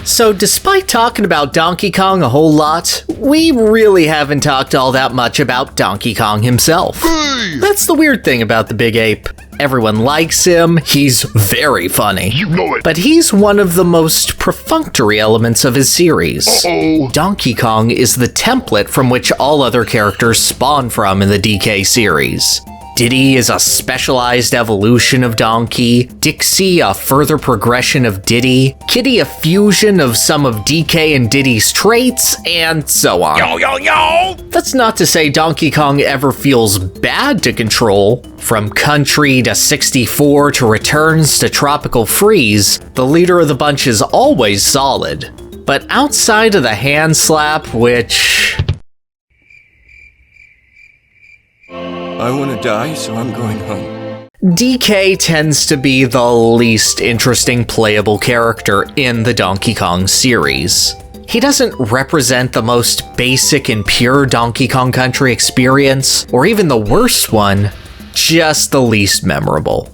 So despite talking about Donkey Kong a whole lot, we really haven't talked all that much about Donkey Kong himself. Hey! That's the weird thing about the Big Ape. Everyone likes him, he's very funny. You know it. But he's one of the most perfunctory elements of his series. Uh-oh. Donkey Kong is the template from which all other characters spawn from in the DK series. Diddy is a specialized evolution of Donkey, Dixie a further progression of Diddy, Kiddy a fusion of some of DK and Diddy's traits, and so on. Yo! That's not to say Donkey Kong ever feels bad to control. From Country to 64 to Returns to Tropical Freeze, the leader of the bunch is always solid. But outside of the hand slap, which... I want to die, so I'm going home. DK tends to be the least interesting playable character in the Donkey Kong series. He doesn't represent the most basic and pure Donkey Kong Country experience, or even the worst one, just the least memorable.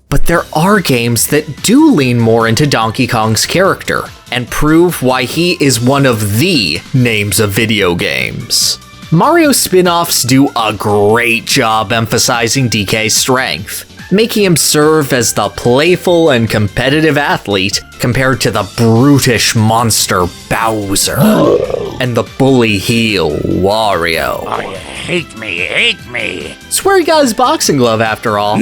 But there are games that do lean more into Donkey Kong's character, and prove why he is one of the names of video games. Mario spin-offs do a great job emphasizing DK's strength, making him serve as the playful and competitive athlete compared to the brutish monster Bowser and the bully heel Wario. Oh, you hate me. Swear he got his boxing glove after all.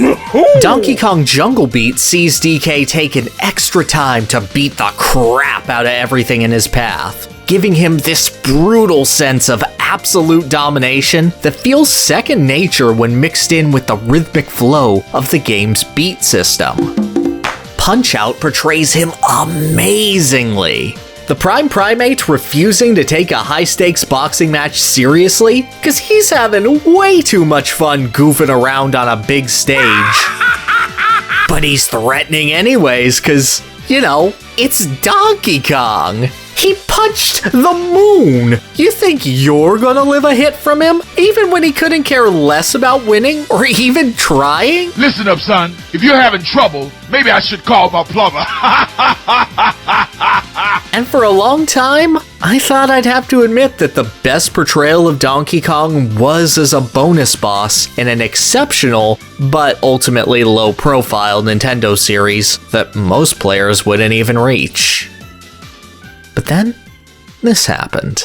Donkey Kong Jungle Beat sees DK take an extra time to beat the crap out of everything in his path, giving him this brutal sense of absolute domination that feels second nature when mixed in with the rhythmic flow of the game's beat system. Punch-Out portrays him amazingly. The Prime Primate refusing to take a high-stakes boxing match seriously because he's having way too much fun goofing around on a big stage. But he's threatening anyways because, you know, it's Donkey Kong. He punched the moon! You think you're gonna live a hit from him? Even when he couldn't care less about winning or even trying? Listen up, son. If you're having trouble, maybe I should call my plumber. And for a long time, I thought I'd have to admit that the best portrayal of Donkey Kong was as a bonus boss in an exceptional, but ultimately low-profile Nintendo series that most players wouldn't even reach. But then, this happened.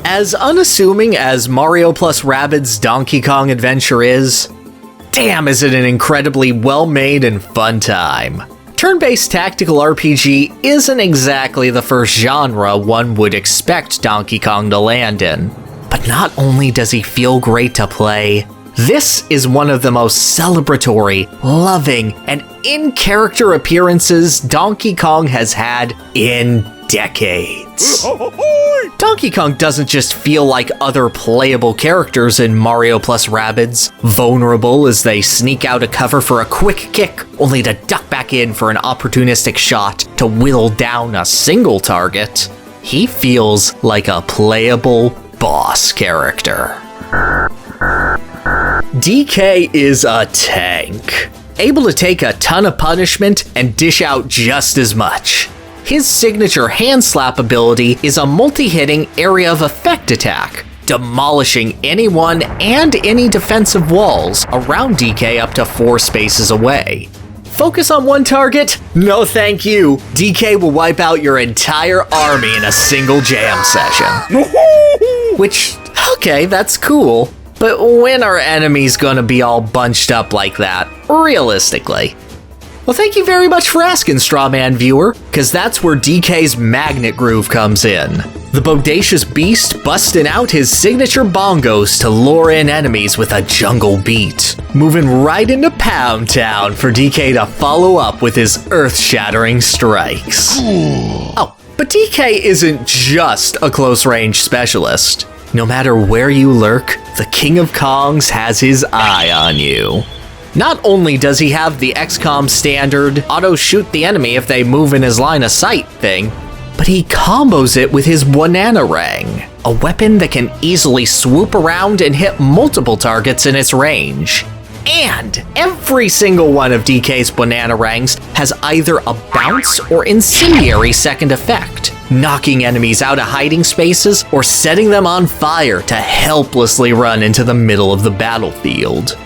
As unassuming as Mario plus Rabbids' Donkey Kong adventure is, damn is it an incredibly well-made and fun time. Turn-based tactical RPG isn't exactly the first genre one would expect Donkey Kong to land in. But not only does he feel great to play, this is one of the most celebratory, loving, and in-character appearances Donkey Kong has had in decades. Donkey Kong doesn't just feel like other playable characters in Mario plus Rabbids, vulnerable as they sneak out of cover for a quick kick, only to duck back in for an opportunistic shot to whittle down a single target. He feels like a playable boss character. DK is a tank, able to take a ton of punishment and dish out just as much. His signature hand slap ability is a multi-hitting area of effect attack, demolishing anyone and any defensive walls around DK up to 4 spaces away. Focus on one target? No thank you. DK will wipe out your entire army in a single jam session. Which, okay, that's cool. But when are enemies gonna be all bunched up like that, realistically? Well, thank you very much for asking, Strawman viewer, because that's where DK's magnet groove comes in. The bodacious beast busting out his signature bongos to lure in enemies with a jungle beat, moving right into Pound Town for DK to follow up with his earth-shattering strikes. Oh, but DK isn't just a close-range specialist. No matter where you lurk, the King of Kongs has his eye on you. Not only does he have the XCOM standard auto-shoot the enemy if they move in his line of sight thing, but he combos it with his Banana Ring, a weapon that can easily swoop around and hit multiple targets in its range. And every single one of DK's Banana Rings has either a bounce or incendiary second effect, knocking enemies out of hiding spaces or setting them on fire to helplessly run into the middle of the battlefield.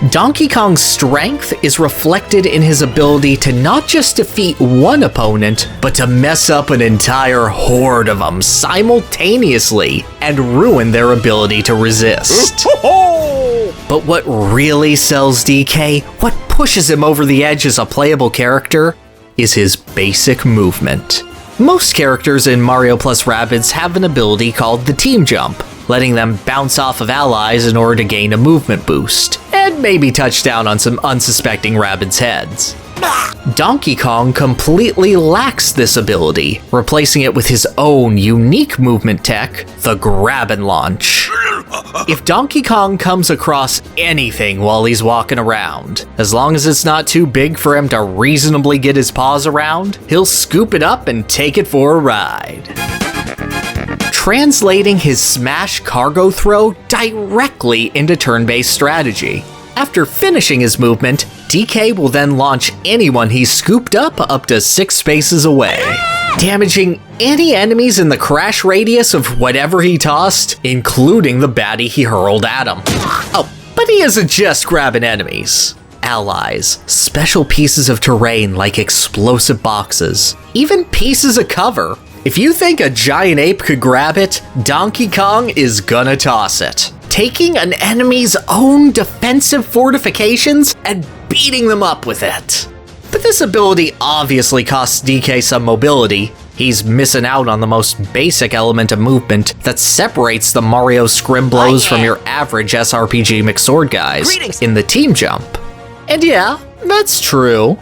Donkey Kong's strength is reflected in his ability to not just defeat one opponent, but to mess up an entire horde of them simultaneously and ruin their ability to resist. But what really sells DK, what pushes him over the edge as a playable character, is his basic movement. Most characters in Mario plus Rabbids have an ability called the Team Jump, letting them bounce off of allies in order to gain a movement boost, and maybe touch down on some unsuspecting Rabbids' heads. Donkey Kong completely lacks this ability, replacing it with his own unique movement tech, the Grab and Launch. If Donkey Kong comes across anything while he's walking around, as long as it's not too big for him to reasonably get his paws around, he'll scoop it up and take it for a ride. Translating his Smash Cargo Throw directly into turn-based strategy. After finishing his movement, DK will then launch anyone he's scooped up to 6 spaces away, damaging any enemies in the crash radius of whatever he tossed, including the baddie he hurled at him. Oh, but he isn't just grabbing enemies. Allies, special pieces of terrain like explosive boxes, even pieces of cover. If you think a giant ape could grab it, Donkey Kong is gonna toss it, taking an enemy's own defensive fortifications and beating them up with it. But this ability obviously costs DK some mobility. He's missing out on the most basic element of movement that separates the Mario Scrimblows from your average SRPG McSword guys in the Team Jump. And yeah, that's true.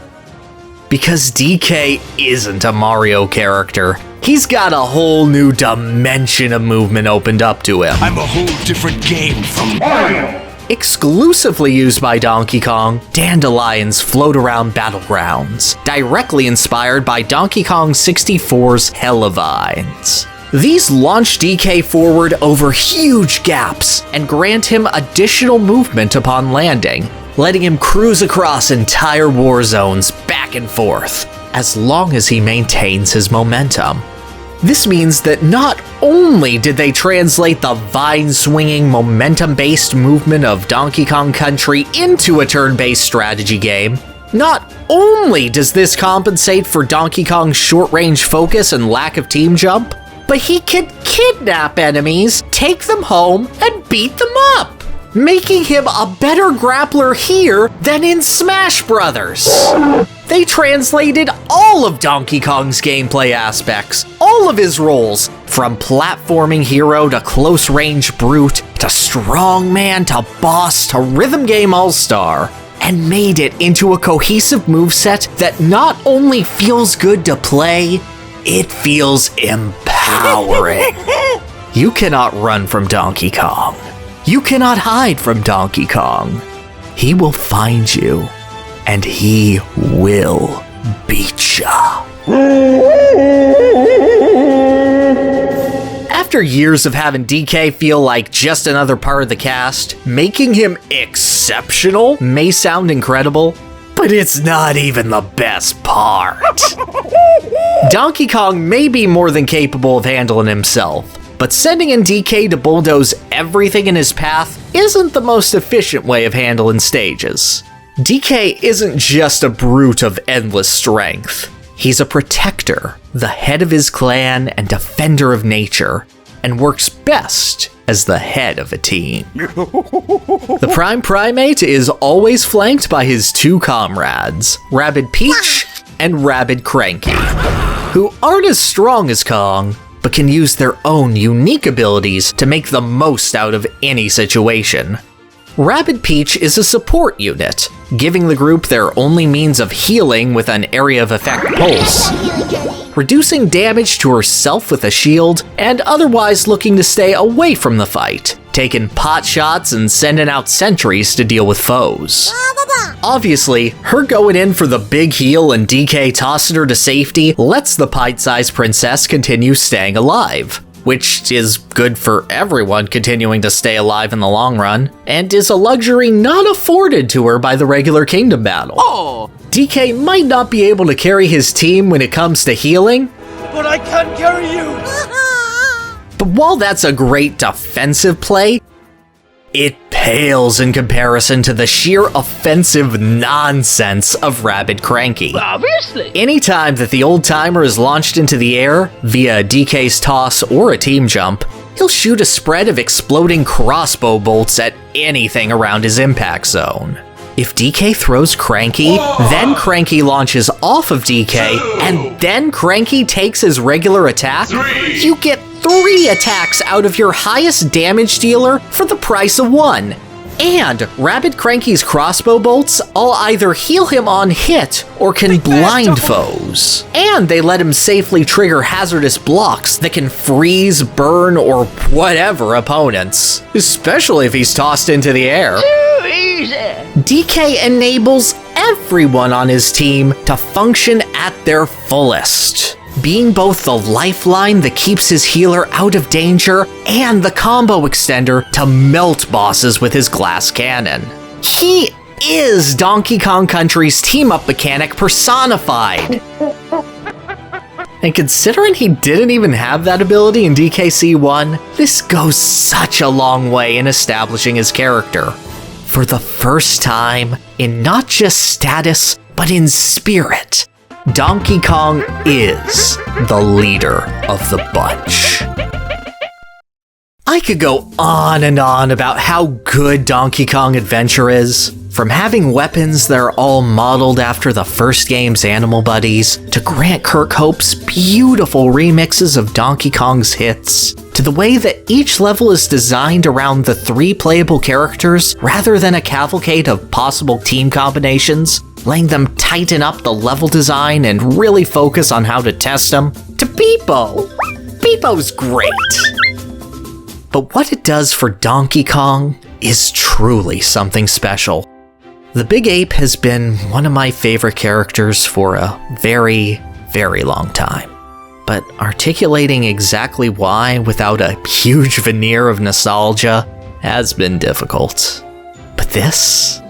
Because DK isn't a Mario character, he's got a whole new dimension of movement opened up to him. I'm a whole different game from Mario. Exclusively used by Donkey Kong, dandelions float around battlegrounds, directly inspired by Donkey Kong 64's Hellavines. These launch DK forward over huge gaps and grant him additional movement upon landing, letting him cruise across entire war zones back and forth, as long as he maintains his momentum. This means that not only did they translate the vine-swinging, momentum-based movement of Donkey Kong Country into a turn-based strategy game, not only does this compensate for Donkey Kong's short-range focus and lack of team jump, but he can kidnap enemies, take them home, and beat them up, making him a better grappler here than in Smash Brothers. They translated all of Donkey Kong's gameplay aspects, all of his roles, from platforming hero to close-range brute, to strongman to boss to rhythm game all-star, and made it into a cohesive moveset that not only feels good to play, it feels empowering. You cannot run from Donkey Kong. You cannot hide from Donkey Kong. He will find you, and he will beat ya. After years of having DK feel like just another part of the cast, making him exceptional may sound incredible, but it's not even the best part. Donkey Kong may be more than capable of handling himself, but sending in DK to bulldoze everything in his path isn't the most efficient way of handling stages. DK isn't just a brute of endless strength. He's a protector, the head of his clan and defender of nature, and works best as the head of a team. The Prime Primate is always flanked by his 2 comrades, Rabbid Peach and Rabbid Cranky, who aren't as strong as Kong, but can use their own unique abilities to make the most out of any situation. Rabbid Peach is a support unit, giving the group their only means of healing with an area of effect pulse, reducing damage to herself with a shield, and otherwise looking to stay away from the fight, taking pot shots and sending out sentries to deal with foes. Obviously, her going in for the big heal and DK tossing her to safety lets the pint-sized princess continue staying alive, which is good for everyone continuing to stay alive in the long run, and is a luxury not afforded to her by the regular kingdom battle. Oh, DK might not be able to carry his team when it comes to healing, but I can carry you. but while that's a great defensive play, it pales in comparison to the sheer offensive nonsense of Rabid Cranky. Obviously. Anytime that the old-timer is launched into the air via DK's toss or a team jump, he'll shoot a spread of exploding crossbow bolts at anything around his impact zone. If DK throws Cranky, then Cranky launches off of DK, and then Cranky takes his regular attack, you get 3 attacks out of your highest damage dealer for the price of 1. And Rabid Cranky's crossbow bolts all either heal him on hit or can blind foes. And they let him safely trigger hazardous blocks that can freeze, burn, or whatever opponents, especially if he's tossed into the air. Too easy. DK enables everyone on his team to function at their fullest, being both the lifeline that keeps his healer out of danger and the combo extender to melt bosses with his glass cannon. He is Donkey Kong Country's team-up mechanic personified. And considering he didn't even have that ability in DKC1, this goes such a long way in establishing his character. For the first time, in not just status, but in spirit, Donkey Kong is the leader of the bunch. I could go on and on about how good Donkey Kong Adventure is. From having weapons that are all modeled after the first game's animal buddies, to Grant Kirkhope's beautiful remixes of Donkey Kong's hits, to the way that each level is designed around the 3 playable characters rather than a cavalcade of possible team combinations, letting them tighten up the level design and really focus on how to test them, to Beepo. Beepo's great. But what it does for Donkey Kong is truly something special. The Big Ape has been one of my favorite characters for a very, very long time. But articulating exactly why without a huge veneer of nostalgia has been difficult. But this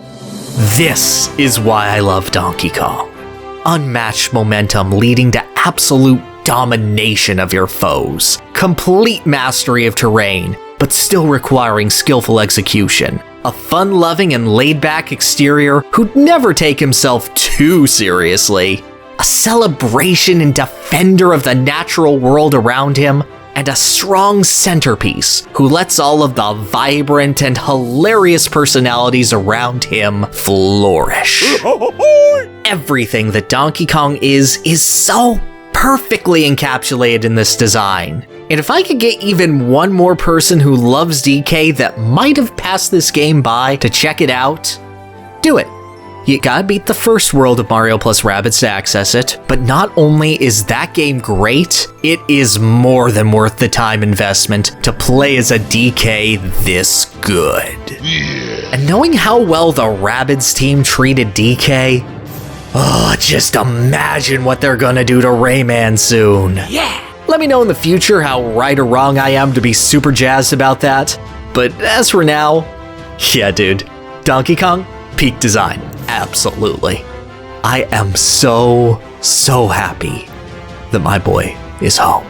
is why I love Donkey Kong. Unmatched momentum leading to absolute domination of your foes, complete mastery of terrain, but still requiring skillful execution, a fun-loving and laid-back exterior who'd never take himself too seriously, a celebration and defender of the natural world around him, and a strong centerpiece who lets all of the vibrant and hilarious personalities around him flourish. Everything that Donkey Kong is so perfectly encapsulated in this design. And if I could get even one more person who loves DK that might have passed this game by to check it out, do it. You gotta beat the first world of Mario plus Rabbids to access it, but not only is that game great, it is more than worth the time investment to play as a DK this good. Yeah. And knowing how well the Rabbids team treated DK, just imagine what they're gonna do to Rayman soon. Yeah. Let me know in the future how right or wrong I am to be super jazzed about that. But as for now, yeah dude, Donkey Kong, peak design, absolutely. I am so happy that my boy is home.